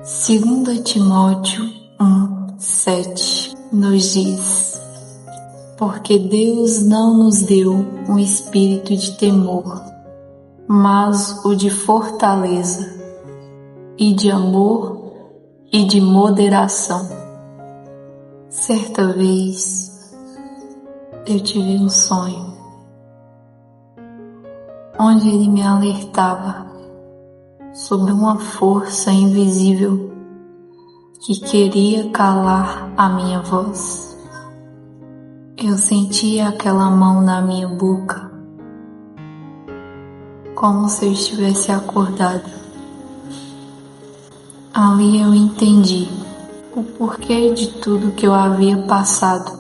2 Timóteo 1:7 nos diz: porque Deus não nos deu um espírito de temor, mas o de fortaleza, e de amor e de moderação. Certa vez eu tive um sonho onde ele me alertava sobre uma força invisível que queria calar a minha voz. Eu sentia aquela mão na minha boca, como se eu estivesse acordado. Ali eu entendi o porquê de tudo que eu havia passado,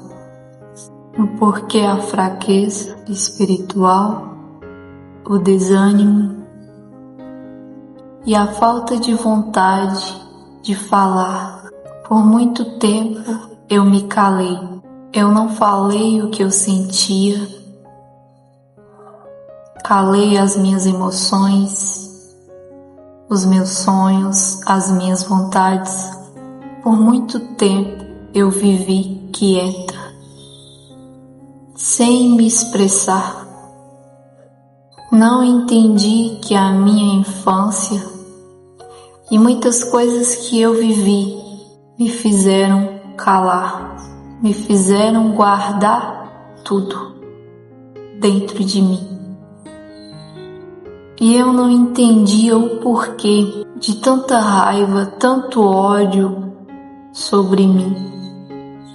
o porquê a fraqueza espiritual, o desânimo e a falta de vontade de falar. Por muito tempo eu me calei. Eu não falei o que eu sentia, calei as minhas emoções, os meus sonhos, as minhas vontades. Por muito tempo eu vivi quieta, sem me expressar. Não entendi que a minha infância e muitas coisas que eu vivi me fizeram calar, me fizeram guardar tudo dentro de mim. E eu não entendia o porquê de tanta raiva, tanto ódio sobre mim,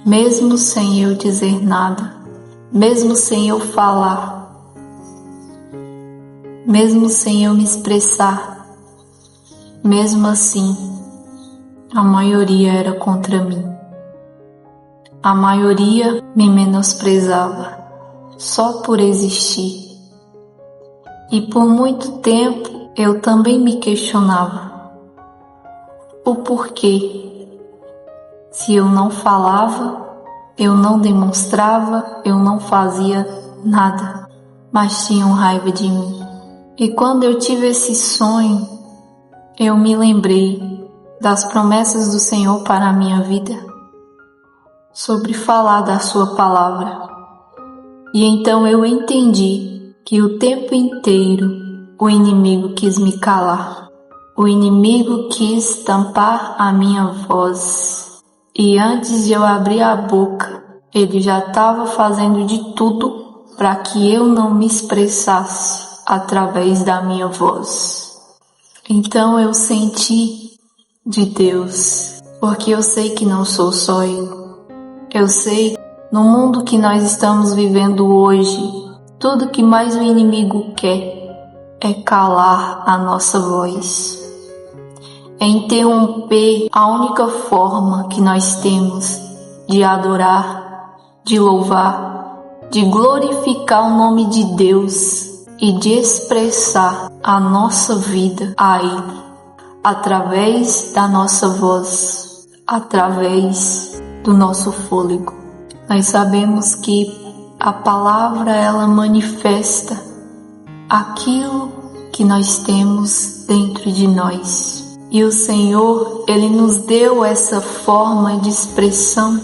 mesmo sem eu dizer nada, mesmo sem eu falar, mesmo sem eu me expressar. Mesmo assim, a maioria era contra mim. A maioria me menosprezava só por existir. E por muito tempo eu também me questionava o porquê. Se eu não falava, eu não demonstrava, eu não fazia nada, mas tinham raiva de mim. E quando eu tive esse sonho, eu me lembrei das promessas do Senhor para a minha vida, sobre falar da sua palavra. E então eu entendi que o tempo inteiro o inimigo quis me calar. O inimigo quis tampar a minha voz. E antes de eu abrir a boca, ele já estava fazendo de tudo para que eu não me expressasse através da minha voz. Então eu senti de Deus, porque eu sei que não sou só eu. Eu sei, no mundo que nós estamos vivendo hoje, tudo que mais o inimigo quer é calar a nossa voz, é interromper a única forma que nós temos de adorar, de louvar, de glorificar o nome de Deus e de expressar a nossa vida a Ele, através da nossa voz, através do nosso fôlego. Nós sabemos que a palavra, ela manifesta aquilo que nós temos dentro de nós. E o Senhor, Ele nos deu essa forma de expressão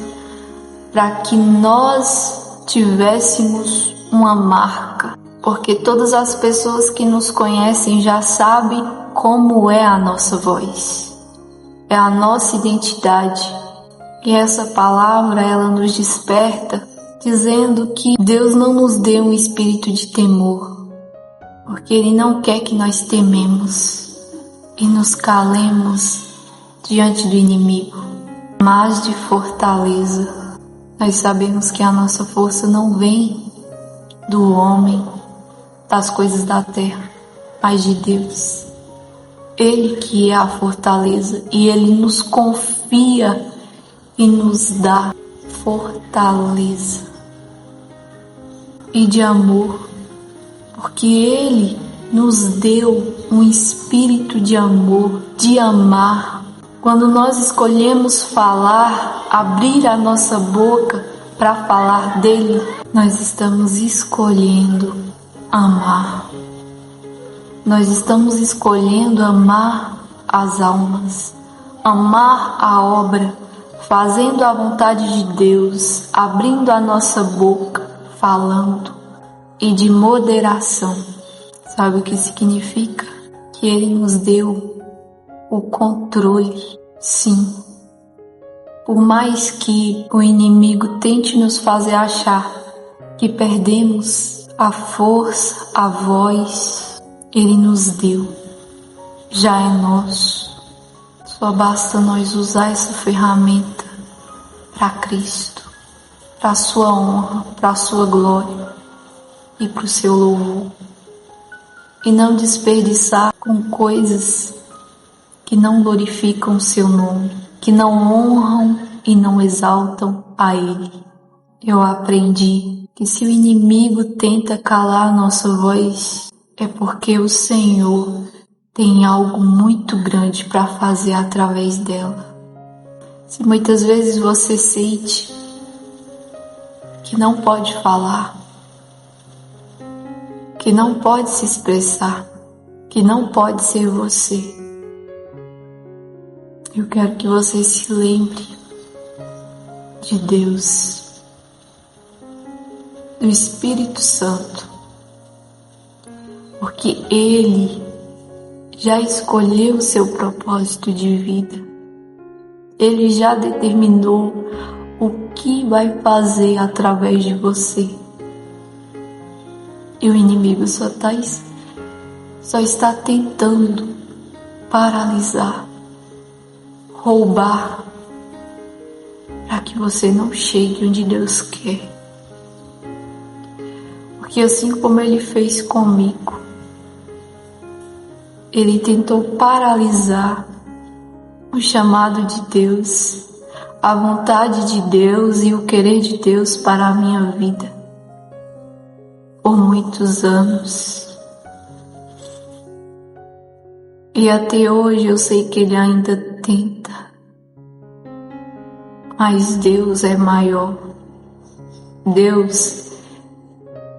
para que nós tivéssemos uma marca. Porque todas as pessoas que nos conhecem já sabem como é a nossa voz, é a nossa identidade. E essa palavra, ela nos desperta, dizendo que Deus não nos deu um espírito de temor, porque Ele não quer que nós tememos e nos calemos diante do inimigo, mas de fortaleza. Nós sabemos que a nossa força não vem do homem, das coisas da terra, mas de Deus. Ele que é a fortaleza, e Ele nos confia e nos dá fortaleza e de amor, porque Ele nos deu um espírito de amor, de amar. Quando nós escolhemos falar, abrir a nossa boca para falar dele, nós estamos escolhendo amar. Nós estamos escolhendo amar as almas, amar a obra, fazendo a vontade de Deus, abrindo a nossa boca, falando, e de moderação. Sabe o que significa? Que Ele nos deu o controle. Sim. Por mais que o inimigo tente nos fazer achar que perdemos a força, a voz, Ele nos deu. Já é nosso. Só basta nós usar essa ferramenta para Cristo, para a sua honra, para a sua glória e para o seu louvor. E não desperdiçar com coisas que não glorificam o seu nome, que não honram e não exaltam a Ele. Eu aprendi que se o inimigo tenta calar a nossa voz, é porque o Senhor tem algo muito grande para fazer através dela. Se muitas vezes você sente que não pode falar, que não pode se expressar, que não pode ser você, eu quero que você se lembre de Deus, do Espírito Santo, porque Ele já escolheu o seu propósito de vida. Ele já determinou o que vai fazer através de você. E o inimigo só está tentando paralisar, roubar, para que você não chegue onde Deus quer. Porque assim como Ele fez comigo, Ele tentou paralisar o chamado de Deus, a vontade de Deus e o querer de Deus para a minha vida por muitos anos. E até hoje eu sei que Ele ainda tenta, mas Deus é maior. Deus,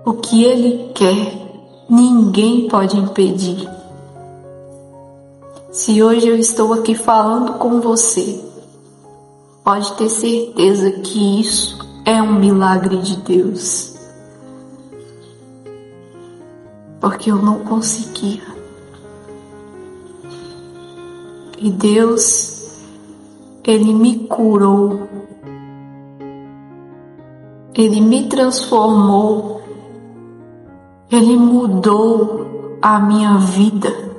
o que Ele quer, ninguém pode impedir. Se hoje eu estou aqui falando com você, pode ter certeza que isso é um milagre de Deus. Porque eu não conseguia. E Deus, Ele me curou. Ele me transformou. Ele mudou a minha vida.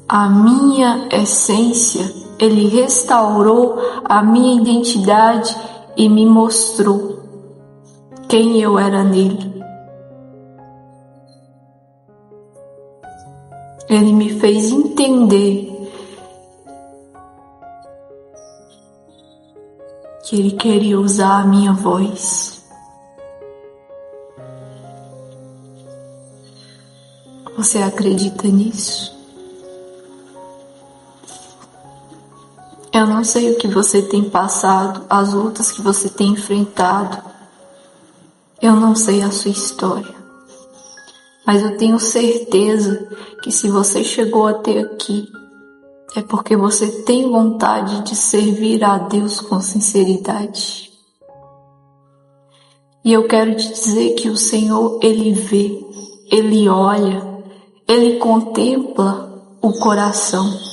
A minha essência, Ele restaurou a minha identidade e me mostrou quem eu era nele. Ele me fez entender que Ele queria usar a minha voz. Você acredita nisso? Eu não sei o que você tem passado, as lutas que você tem enfrentado. Eu não sei a sua história. Mas eu tenho certeza que se você chegou até aqui, é porque você tem vontade de servir a Deus com sinceridade. E eu quero te dizer que o Senhor, Ele vê, Ele olha, Ele contempla o coração.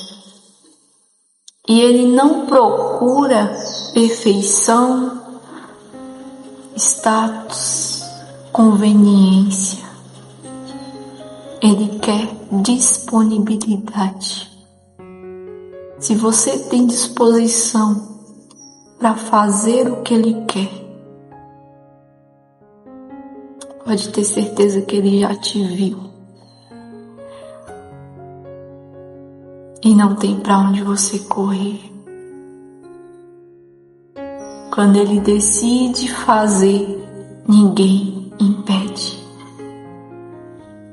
E Ele não procura perfeição, status, conveniência. Ele quer disponibilidade. Se você tem disposição para fazer o que Ele quer, pode ter certeza que Ele já te viu. E não tem para onde você correr. Quando Ele decide fazer, ninguém impede.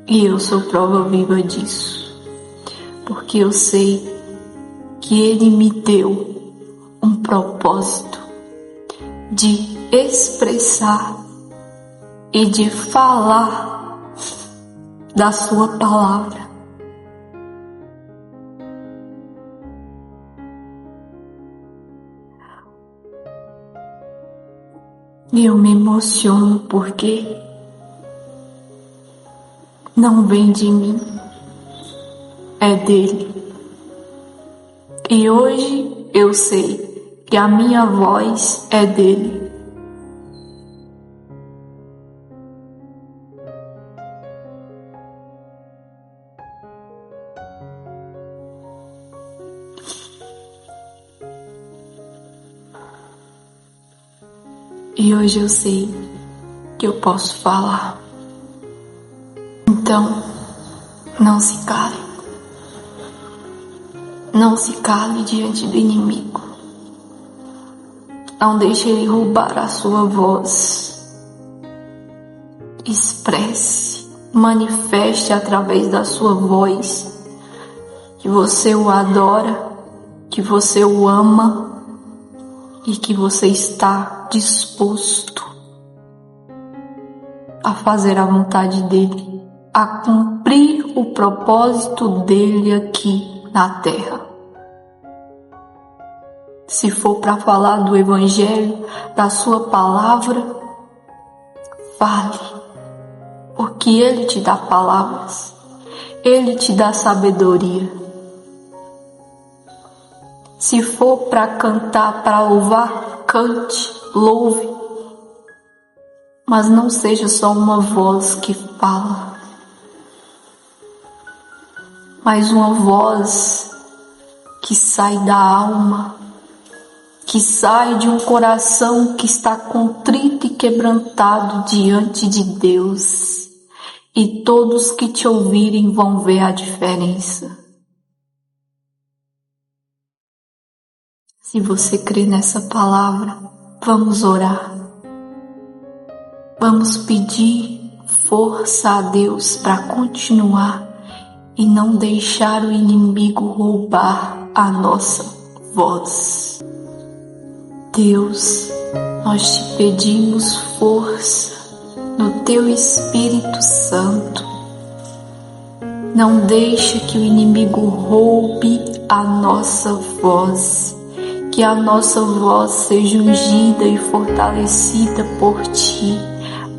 E eu sou prova viva disso. Porque eu sei que Ele me deu um propósito de expressar e de falar da sua palavra. E eu me emociono porque não vem de mim, é dele. E hoje eu sei que a minha voz é dele. E hoje eu sei que eu posso falar. Então, não se cale. Não se cale diante do inimigo. Não deixe ele roubar a sua voz. Expresse, manifeste através da sua voz que você o adora, que você o ama e que você está disposto a fazer a vontade dele, a cumprir o propósito dele aqui na terra. Se for para falar do evangelho, da sua palavra, fale, porque ele te dá palavras, ele te dá sabedoria. Se for para cantar, para louvar, cante, louve, mas não seja só uma voz que fala, mas uma voz que sai da alma, que sai de um coração que está contrito e quebrantado diante de Deus. E todos que te ouvirem vão ver a diferença. Se você crê nessa palavra, vamos orar. Vamos pedir força a Deus para continuar e não deixar o inimigo roubar a nossa voz. Deus, nós te pedimos força no teu Espírito Santo. Não deixa que o inimigo roube a nossa voz, que a nossa voz seja ungida e fortalecida por ti,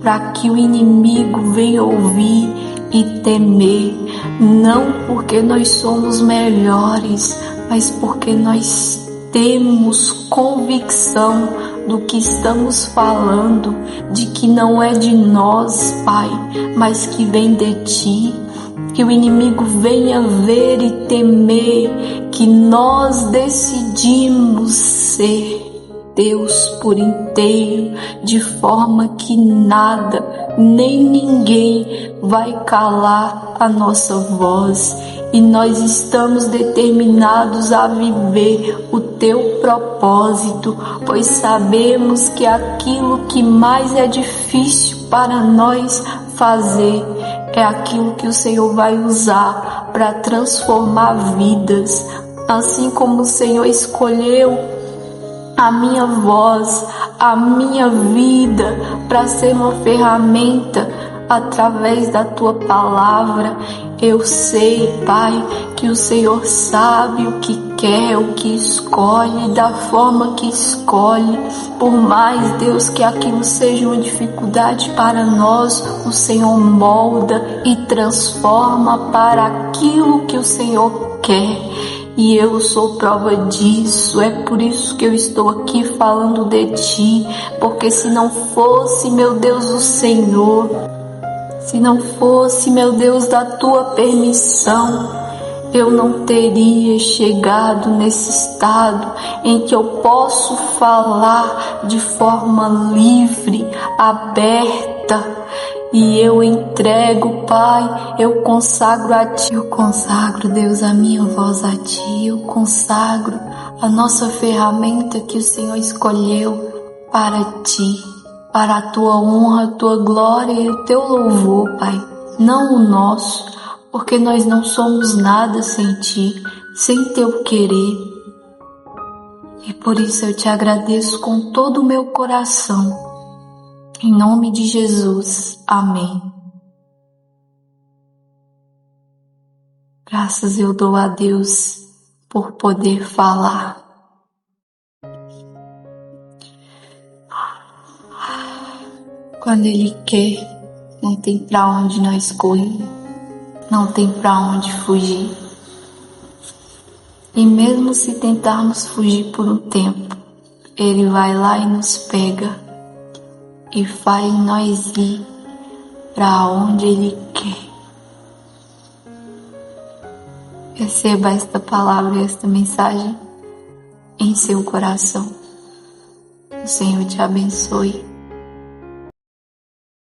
para que o inimigo venha ouvir e temer, não porque nós somos melhores, mas porque nós temos convicção do que estamos falando, de que não é de nós, Pai, mas que vem de ti. Que o inimigo venha ver e temer que nós decidimos ser Deus por inteiro, de forma que nada, nem ninguém vai calar a nossa voz. E nós estamos determinados a viver o teu propósito, pois sabemos que aquilo que mais é difícil para nós fazer é aquilo que o Senhor vai usar para transformar vidas. Assim como o Senhor escolheu a minha voz, a minha vida para ser uma ferramenta através da tua palavra. Eu sei, Pai, que o Senhor sabe o que quer, o que escolhe, da forma que escolhe. Por mais, Deus, que aquilo seja uma dificuldade para nós, o Senhor molda e transforma para aquilo que o Senhor quer. E eu sou prova disso, é por isso que eu estou aqui falando de ti, porque se não fosse, meu Deus, o Senhor, se não fosse, meu Deus, da tua permissão, eu não teria chegado nesse estado em que eu posso falar de forma livre, aberta. E eu entrego, Pai, eu consagro a Ti, eu consagro, Deus, a minha voz a Ti, eu consagro a nossa ferramenta que o Senhor escolheu para Ti, para a Tua honra, a Tua glória e o Teu louvor, Pai, não o nosso, porque nós não somos nada sem Ti, sem Teu querer. E por isso eu Te agradeço com todo o meu coração. Em nome de Jesus, amém. Graças eu dou a Deus por poder falar. Quando Ele quer, não tem pra onde nós correr, não tem pra onde fugir. E mesmo se tentarmos fugir por um tempo, Ele vai lá e nos pega e faz nós ir pra onde Ele quer. Receba esta palavra e esta mensagem em seu coração. O Senhor te abençoe.